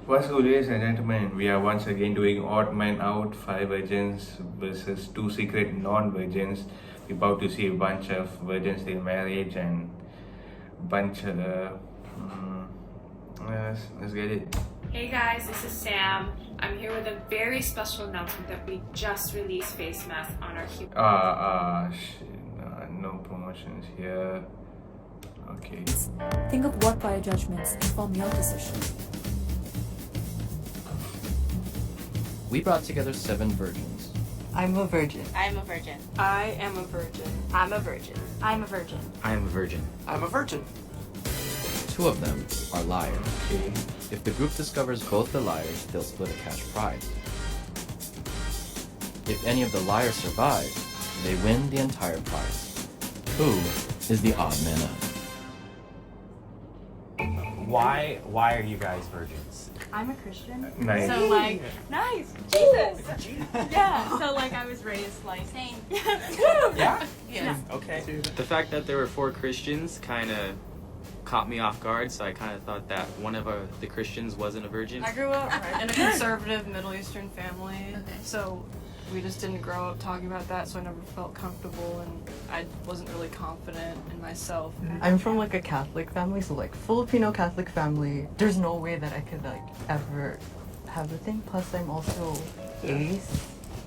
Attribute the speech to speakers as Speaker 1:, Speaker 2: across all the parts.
Speaker 1: What's good, ladies and gentlemen? We are once again doing odd man out, five virgins versus two secret non-virgins. We're about to see a bunch of virgins in marriage and bunch of. Let's get it.
Speaker 2: Hey guys, this is Sam. I'm here with a very special announcement that we just released face masks on our
Speaker 1: No promotions here. Okay.
Speaker 3: Think of what prior judgments inform your decision.
Speaker 4: We brought together 7 virgins.
Speaker 5: I'm a virgin.
Speaker 6: I'm a virgin.
Speaker 2: I am a virgin.
Speaker 6: I'm a virgin.
Speaker 3: I'm a virgin.
Speaker 7: I am a virgin.
Speaker 8: I'm a virgin.
Speaker 4: 2 of them are liars.
Speaker 1: Okay.
Speaker 4: If the group discovers both the liars, they'll split a cash prize. If any of the liars survive, they win the entire prize. Who is the odd man out?
Speaker 7: Why are you guys virgins?
Speaker 6: I'm a Christian.
Speaker 1: Nice.
Speaker 6: So like, nice, Jesus. Yeah. So like, I was raised like same.
Speaker 7: Yeah?
Speaker 6: Yeah.
Speaker 7: Okay.
Speaker 8: The fact that there were 4 Christians kind of caught me off guard, so I kind of thought that one of the Christians wasn't a virgin.
Speaker 9: I grew up in a conservative Middle Eastern family, so we just didn't grow up talking about that, so I never felt comfortable and I wasn't really confident in myself.
Speaker 5: I'm from like a Catholic family, so like Filipino Catholic family. There's no way that I could like ever have a thing. Plus, I'm also ace.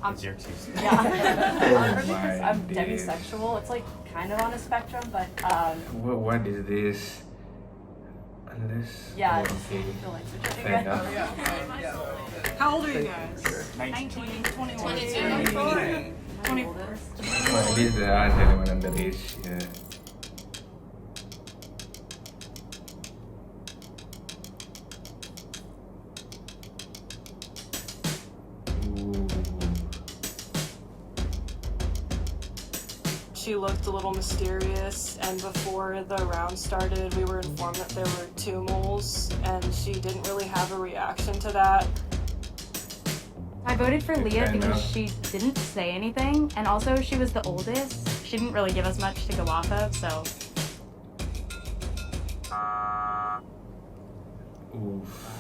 Speaker 7: What's your excuse?
Speaker 1: I'm
Speaker 9: demisexual. It's like kind of on a spectrum, but
Speaker 1: What is this? Unless.
Speaker 9: yeah,
Speaker 1: Oh,
Speaker 9: I just
Speaker 1: okay.
Speaker 9: feel like
Speaker 1: Fair enough.
Speaker 9: How old are you guys?
Speaker 7: 19.
Speaker 9: 21.
Speaker 6: 22.
Speaker 9: 24.
Speaker 1: Well, at least there aren't anyone underage here. Ooh.
Speaker 9: She looked a little mysterious, and before the round started, we were informed that there were 2 moles, and she didn't really have a reaction to that.
Speaker 10: I voted for Leah
Speaker 1: Fair
Speaker 10: because
Speaker 1: enough.
Speaker 10: she didn't say anything, and also she was the oldest. She didn't really give us much to go off of, so.
Speaker 1: Oof.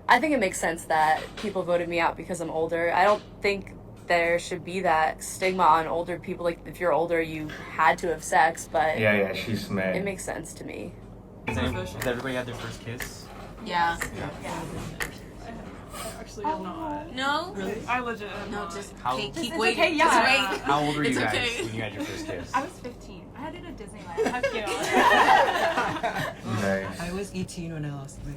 Speaker 6: I think it makes sense that people voted me out because I'm older. I don't think there should be that stigma on older people. Like, if you're older, you had to have sex, but
Speaker 1: Yeah, she's mad.
Speaker 6: it makes sense to me.
Speaker 7: Has everybody had their first kiss?
Speaker 6: Yeah.
Speaker 9: Actually, I'm not.
Speaker 6: No?
Speaker 9: Really? I legit am
Speaker 6: No,
Speaker 9: not.
Speaker 6: just
Speaker 7: How-
Speaker 6: keep
Speaker 9: It's
Speaker 6: waiting.
Speaker 9: okay, yeah.
Speaker 6: Just wait.
Speaker 7: How old were you
Speaker 6: It's
Speaker 7: guys
Speaker 6: okay.
Speaker 7: when you had your first kiss?
Speaker 10: I was 15. I had it at Disneyland. Heck yeah.
Speaker 1: Nice.
Speaker 5: I was 18 when I lost my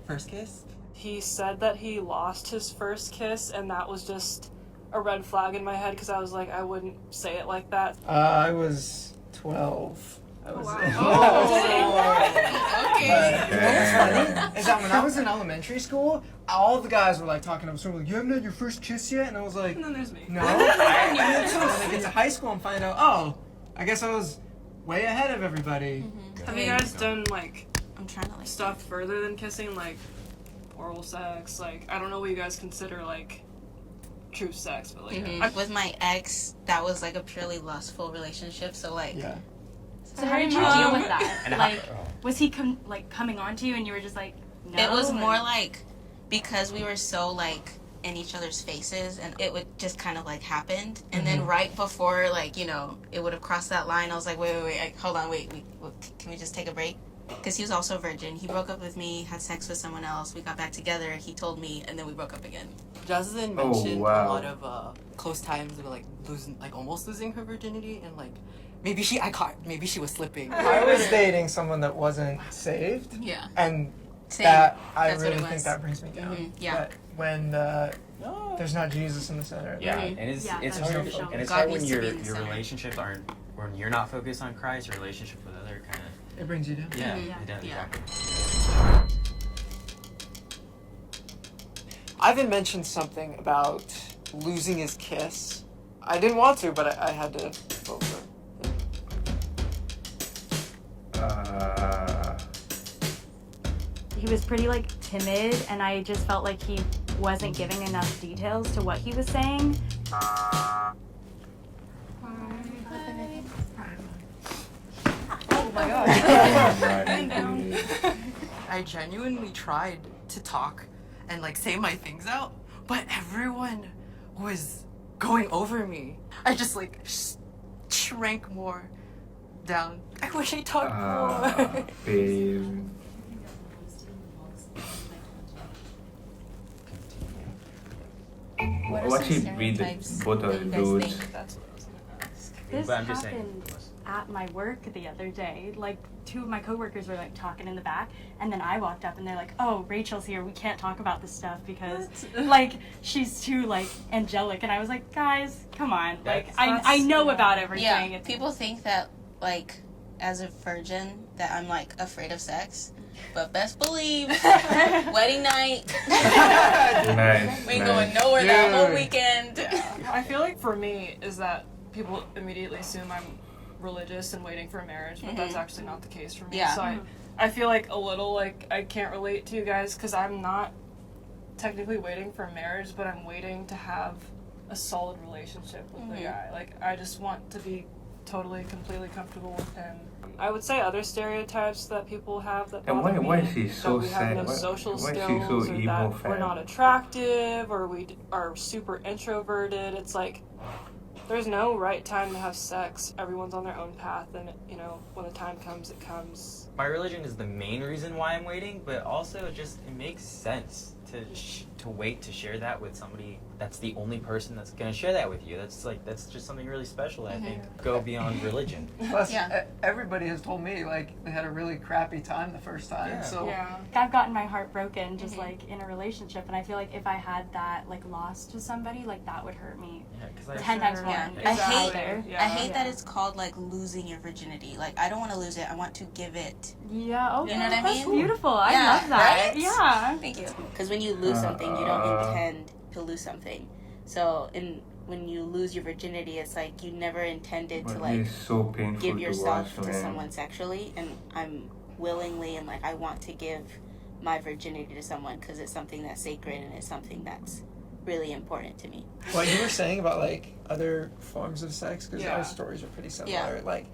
Speaker 5: first kiss.
Speaker 9: He said that he lost his first kiss, and that was just a red flag in my head because I was like, I wouldn't say it like that.
Speaker 11: I was 12. I was.
Speaker 1: Okay.
Speaker 11: Is that when I was in elementary school, all the guys were like talking. I was sort of like, "You haven't had your first kiss yet?" And I was like,
Speaker 9: And then there's me.
Speaker 11: "No." And then I get to high school and find out, oh, I guess I was way ahead of everybody.
Speaker 9: Have you guys done like
Speaker 6: I'm trying to like
Speaker 9: stuff further than kissing, like oral sex? Like, I don't know what you guys consider like true sex, but like
Speaker 6: with my ex, that was like a purely lustful relationship. So like,
Speaker 11: Yeah.
Speaker 10: So how did you deal with that?
Speaker 7: And
Speaker 10: Like, was he coming on to you and you were just like, no?
Speaker 6: it was more
Speaker 10: or-
Speaker 6: like because we were so like in each other's faces, and it would just kind of like happened, and then right before like it would have crossed that line, I was like, wait, hold on, wait, can we just take a break? Because he was also a virgin. He broke up with me, had sex with someone else. We got back together. He told me, and then we broke up again.
Speaker 5: Jocelyn
Speaker 1: Oh,
Speaker 5: mentioned
Speaker 1: wow.
Speaker 5: a lot of close times of like almost losing her virginity, and like maybe she was slipping.
Speaker 11: I was dating someone that wasn't saved,
Speaker 6: Yeah.
Speaker 11: and
Speaker 6: Same.
Speaker 11: that I
Speaker 6: That's what
Speaker 11: really
Speaker 6: it
Speaker 11: think
Speaker 6: was.
Speaker 11: that brings me down.
Speaker 6: Yeah.
Speaker 11: But when there's not Jesus in the center.
Speaker 7: Yeah,
Speaker 11: then-
Speaker 7: and it's
Speaker 10: Yeah,
Speaker 7: it's
Speaker 10: that's
Speaker 7: hard,
Speaker 10: for sure.
Speaker 7: and it's
Speaker 6: God
Speaker 7: hard when
Speaker 6: needs to
Speaker 7: your
Speaker 6: be in the
Speaker 7: your
Speaker 6: center.
Speaker 7: relationships aren't when you're not focused on Christ. Your relationship with other kind of
Speaker 11: It brings you down.
Speaker 7: yeah,
Speaker 6: Mhm.
Speaker 7: it does,
Speaker 6: Yeah.
Speaker 7: exactly.
Speaker 12: Ivan mentioned something about losing his kiss. I didn't want to, but I had to vote for him.
Speaker 10: He was pretty like timid, and I just felt like he wasn't giving enough details to what he was saying.
Speaker 9: my god.
Speaker 1: Right.
Speaker 5: I genuinely tried to talk and like say my things out, but everyone was going over me. I just like shrank more down. I wish I talked more.
Speaker 1: Babe. What she read both are dudes.
Speaker 10: This
Speaker 7: But I'm just saying.
Speaker 10: happened at my work the other day. Like, two of my coworkers were like talking in the back, and then I walked up and they're like, "Oh, Rachel's here. We can't talk about this stuff because like she's too like angelic." And I was like, "Guys, come on. Like I know about everything."
Speaker 6: Yeah, people think that like as a virgin that I'm like afraid of sex, but best believe wedding night.
Speaker 1: Nice.
Speaker 6: We ain't going nowhere that whole weekend.
Speaker 9: I feel like for me is that people immediately assume I'm religious and waiting for marriage, but that's actually not the case for me.
Speaker 6: Yeah.
Speaker 9: So I feel like a little like I can't relate to you guys because I'm not technically waiting for marriage, but I'm waiting to have a solid relationship with the guy. Like I just want to be totally, completely comfortable with him. I would say other stereotypes that people have that
Speaker 1: And
Speaker 9: bother
Speaker 1: why
Speaker 9: me,
Speaker 1: is she
Speaker 9: that
Speaker 1: so
Speaker 9: we
Speaker 1: sad?
Speaker 9: have no
Speaker 1: Why-
Speaker 9: social
Speaker 1: why is she
Speaker 9: skills,
Speaker 1: so
Speaker 9: or
Speaker 1: emo
Speaker 9: that we're
Speaker 1: fan?
Speaker 9: not attractive, or we are super introverted. It's like there's no right time to have sex. Everyone's on their own path, and you know when the time comes, it comes.
Speaker 7: My religion is the main reason why I'm waiting, but also it makes sense to wait to share that with somebody that's the only person that's gonna share that with you. That's just something really special. I think go beyond religion.
Speaker 12: Plus, everybody has told me like they had a really crappy time the first time.
Speaker 7: Yeah.
Speaker 12: So
Speaker 10: I've gotten my heart broken just like in a relationship, and I feel like if I had that like lost to somebody, like that would hurt me 10 times more.
Speaker 6: Yeah.
Speaker 10: It's
Speaker 6: I
Speaker 10: out
Speaker 6: hate
Speaker 10: there.
Speaker 6: I hate that it's called like losing your virginity. Like I don't want to lose it. I want to give it.
Speaker 10: Yeah. Okay.
Speaker 6: You know what I
Speaker 10: That's
Speaker 6: mean?
Speaker 10: beautiful. I
Speaker 6: Yeah,
Speaker 10: love that.
Speaker 6: right?
Speaker 10: Yeah.
Speaker 6: Thank you. Because when you lose something, you don't intend to lose something. So when you lose your virginity, it's like you never intended to
Speaker 1: But
Speaker 6: like
Speaker 1: it's so painful
Speaker 6: give
Speaker 1: to
Speaker 6: yourself
Speaker 1: watch,
Speaker 6: to
Speaker 1: man.
Speaker 6: someone sexually, and I'm willingly and like I want to give my virginity to someone because it's something that's sacred and it's something that's really important to me.
Speaker 12: what you were saying about like other forms of sex, because
Speaker 9: Yeah.
Speaker 12: our stories are pretty similar.
Speaker 6: Yeah.
Speaker 12: Like,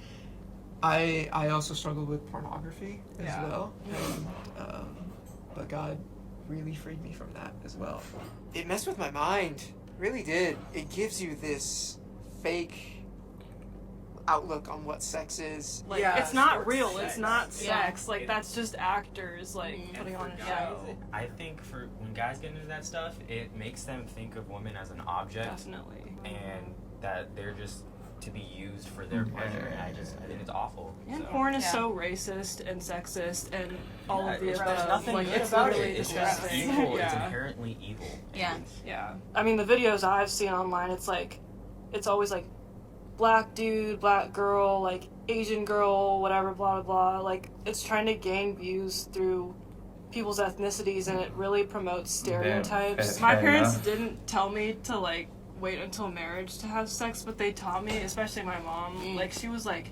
Speaker 12: I also struggled with pornography as
Speaker 9: Yeah.
Speaker 12: well, and, but God really freed me from that as well. It messed with my mind, really did. It gives you this fake outlook on what sex is.
Speaker 9: Like it's not real. It's not sex. Like that's just actors like putting on a show.
Speaker 7: I think for when guys get into that stuff, it makes them think of women as an object,
Speaker 9: Definitely.
Speaker 7: and that they're just to be used for their pleasure. And I think it's awful.
Speaker 9: And
Speaker 7: So-
Speaker 9: porn is so racist and sexist and all of the
Speaker 7: There's
Speaker 9: above.
Speaker 7: nothing
Speaker 9: like
Speaker 7: good
Speaker 9: it's
Speaker 7: about
Speaker 9: literally
Speaker 7: it. It's
Speaker 9: disgusting.
Speaker 7: just evil. It's
Speaker 9: Yeah.
Speaker 7: inherently evil.
Speaker 6: Yeah.
Speaker 9: Yeah. I mean, the videos I've seen online, it's like, it's always like, black dude, black girl, like Asian girl, whatever, blah blah blah. Like it's trying to gain views through people's ethnicities, and it really promotes stereotypes.
Speaker 1: fair
Speaker 9: My parents
Speaker 1: enough.
Speaker 9: didn't tell me to like wait until marriage to have sex, but they taught me, especially my mom. Like she was like,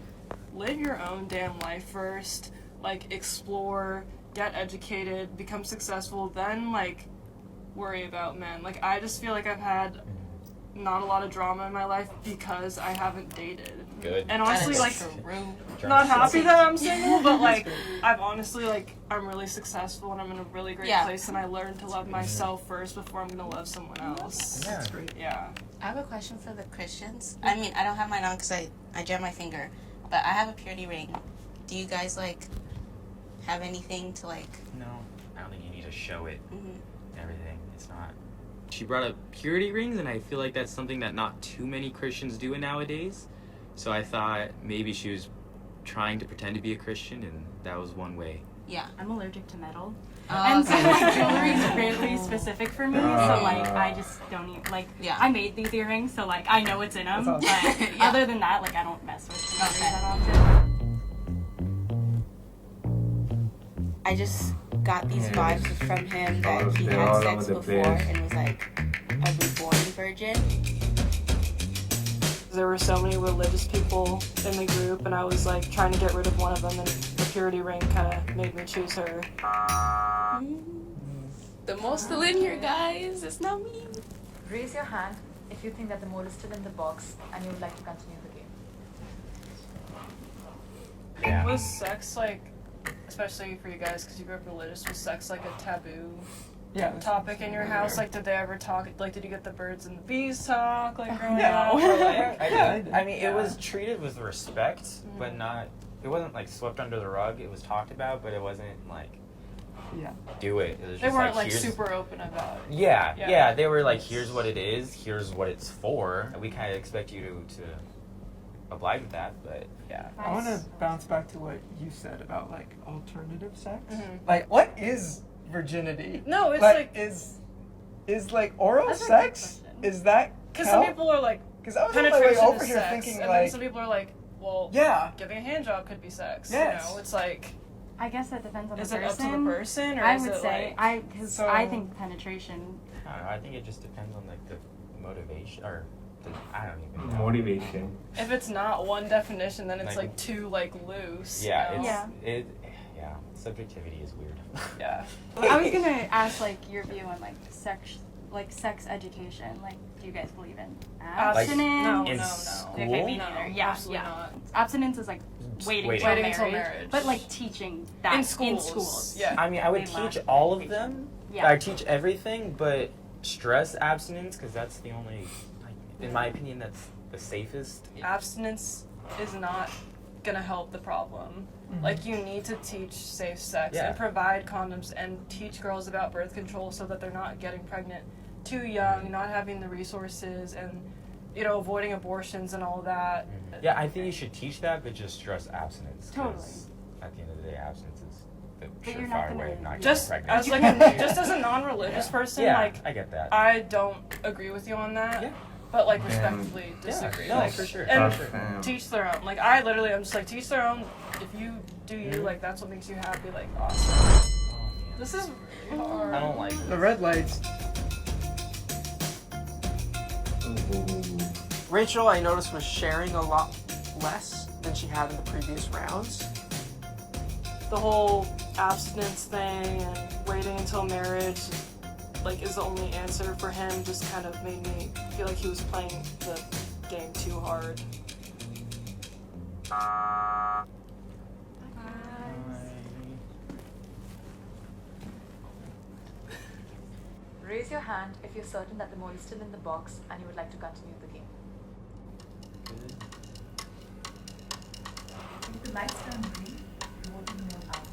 Speaker 9: live your own damn life first. Like explore, get educated, become successful, then like worry about men. Like I just feel like I've had not a lot of drama in my life because I haven't dated.
Speaker 7: Good.
Speaker 9: And honestly,
Speaker 6: That
Speaker 9: like,
Speaker 6: is true.
Speaker 9: not happy that I'm single, but like, I've honestly, like, I'm really successful and I'm in a really great
Speaker 6: Yeah.
Speaker 9: place, and I learned to love myself first before I'm gonna love someone else.
Speaker 7: Yeah.
Speaker 12: That's great.
Speaker 9: Yeah.
Speaker 6: I have a question for the Christians. I mean, I don't have mine on because I jammed my finger, but I have a purity ring. Do you guys like have anything to like?
Speaker 7: No, I don't think you need to show it.
Speaker 6: Mhm.
Speaker 7: Everything. It's not. She brought up purity rings, and I feel like that's something that not too many Christians do nowadays. So I thought maybe she was trying to pretend to be a Christian, and that was one way.
Speaker 6: Yeah.
Speaker 10: I'm allergic to metal.
Speaker 6: Oh,
Speaker 10: And so
Speaker 6: okay.
Speaker 10: like, jewelry is really specific for me, so like I just don't even like.
Speaker 6: Yeah.
Speaker 10: I made these earrings, so like I know what's in them.
Speaker 12: That's
Speaker 10: But
Speaker 6: Yeah.
Speaker 10: other than that, like I don't mess with jewelry
Speaker 6: Okay.
Speaker 10: that often.
Speaker 6: I just got these
Speaker 1: Yeah,
Speaker 6: vibes from him
Speaker 1: all
Speaker 6: that
Speaker 1: of-
Speaker 6: he
Speaker 1: they're
Speaker 6: had
Speaker 1: all
Speaker 6: sex
Speaker 1: over the
Speaker 6: before
Speaker 1: place.
Speaker 6: and was like a reborn virgin.
Speaker 9: There were so many religious people in the group, and I was like trying to get rid of one of them, and the purity ring kind of made me choose her.
Speaker 6: The most still in here, guys. It's not me.
Speaker 3: Raise your hand if you think that the mole is still in the box and you would like to continue the game.
Speaker 7: Yeah.
Speaker 9: Was sex like especially for you guys because you grew up religious, was sex like a taboo
Speaker 11: Yeah.
Speaker 9: topic in your house? Like, did they ever talk? Like, did you get the birds and the bees talk? Like, growing
Speaker 11: Yeah.
Speaker 9: up? Or, like,
Speaker 7: I mean, it was treated with respect, but not. It wasn't like swept under the rug. It was talked about, but it wasn't like
Speaker 11: Yeah.
Speaker 7: do it. It was just
Speaker 9: they weren't like
Speaker 7: here's-
Speaker 9: super open about it.
Speaker 7: Yeah,
Speaker 9: Yeah.
Speaker 7: yeah, they were like, here's what it is, here's what it's for. We kind of expect you to oblige with that, but
Speaker 9: Yeah.
Speaker 11: I want to bounce back to what you said about like alternative sex.
Speaker 9: Mhm.
Speaker 11: Like, what is virginity?
Speaker 9: No, it's like
Speaker 11: is like oral
Speaker 10: That's a good
Speaker 11: sex?
Speaker 10: question.
Speaker 11: Is that
Speaker 9: because some people are like
Speaker 11: Because I was on my way
Speaker 9: penetration
Speaker 11: over
Speaker 9: is
Speaker 11: here
Speaker 9: sex,
Speaker 11: thinking
Speaker 9: and
Speaker 11: like,
Speaker 9: then some people are like, well,
Speaker 11: yeah,
Speaker 9: giving a hand job could be sex.
Speaker 11: Yes.
Speaker 9: You know, it's like,
Speaker 10: I guess that depends on
Speaker 9: is
Speaker 10: the
Speaker 9: it up
Speaker 10: person.
Speaker 9: to the person, or
Speaker 10: I
Speaker 9: is
Speaker 10: would
Speaker 9: it
Speaker 10: say
Speaker 9: like?
Speaker 10: because
Speaker 11: So-
Speaker 10: I think penetration.
Speaker 7: I don't know. I think it just depends on like the motivation or the, I don't even know.
Speaker 1: Motivation.
Speaker 9: If it's not one definition, then it's
Speaker 7: Like-
Speaker 9: like too like loose.
Speaker 7: Yeah,
Speaker 9: you know?
Speaker 7: it's yeah. Subjectivity is weird.
Speaker 9: Yeah.
Speaker 10: I was gonna ask like your view on like sex education. Like, do you guys believe in abstinence?
Speaker 9: No,
Speaker 7: In
Speaker 9: no, no.
Speaker 7: school?
Speaker 10: Okay, me
Speaker 9: No,
Speaker 10: neither. Yeah,
Speaker 9: absolutely
Speaker 10: yeah.
Speaker 9: not.
Speaker 10: Abstinence is like waiting,
Speaker 7: Waiting.
Speaker 10: till,
Speaker 9: Waiting
Speaker 10: marriage,
Speaker 9: until marriage.
Speaker 10: but like teaching that
Speaker 9: In schools.
Speaker 10: In schools.
Speaker 9: Yeah.
Speaker 7: I mean, I would
Speaker 10: They
Speaker 7: teach
Speaker 10: lack
Speaker 7: all of
Speaker 10: education.
Speaker 7: them.
Speaker 10: Yeah.
Speaker 7: I teach everything, but stress abstinence because that's the only, like, in my opinion, that's the safest.
Speaker 9: Abstinence is not gonna help the problem. Like, you need to teach safe sex
Speaker 7: Yeah.
Speaker 9: and provide condoms and teach girls about birth control so that they're not getting pregnant too young, not having the resources, and avoiding abortions and all that.
Speaker 7: Yeah, I think you should teach that, but just stress abstinence. 'Cause
Speaker 10: Totally.
Speaker 7: At the end of the day, abstinence is the
Speaker 10: But you're not
Speaker 7: surefire
Speaker 10: gonna
Speaker 7: way of not getting
Speaker 9: Just
Speaker 7: pregnant.
Speaker 9: as just as a non-religious
Speaker 7: Yeah.
Speaker 9: person,
Speaker 7: Yeah,
Speaker 9: like
Speaker 7: I get that.
Speaker 9: I don't agree with you on that.
Speaker 7: Yeah.
Speaker 9: But like
Speaker 1: Yeah.
Speaker 9: respectfully disagree.
Speaker 7: no,
Speaker 9: like,
Speaker 7: for sure.
Speaker 9: And
Speaker 1: Tough,
Speaker 9: teach their own. Like I'm just like teach their own. If you do you, like that's what makes you happy. Like awesome.
Speaker 7: Oh, man.
Speaker 9: This is really hard.
Speaker 7: I don't like
Speaker 11: the
Speaker 7: this.
Speaker 11: red lights.
Speaker 1: Ooh.
Speaker 12: Rachel, I noticed, was sharing a lot less than she had in the previous rounds.
Speaker 9: The whole abstinence thing and waiting until marriage, like, is the only answer for him. Just kind of made me feel like he was playing the game too hard.
Speaker 3: Raise your hand if you're certain that the mole is still in the box and you would like to continue the game.
Speaker 13: If the lights turn green, the voting mode out.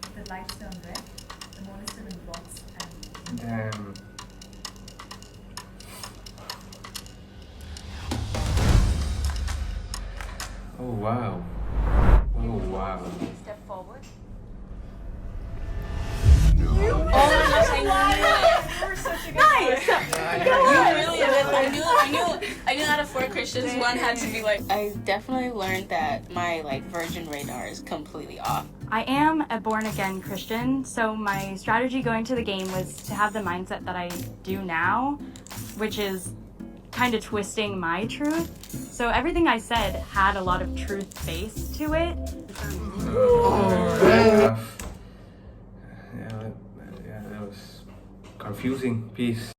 Speaker 13: If the lights turn red, the mole is still in the box and
Speaker 1: Damn. Oh wow. Oh wow.
Speaker 3: Step forward.
Speaker 6: Oh my gosh, I knew it.
Speaker 10: Nice.
Speaker 6: I knew out of 4 Christians, one had to be like. I definitely learned that my like virgin radar is completely off.
Speaker 10: I am a born again Christian, so my strategy going to the game was to have the mindset that I do now, which is kind of twisting my truth. So everything I said had a lot of truth base to it.
Speaker 1: Yeah, that was confusing piece.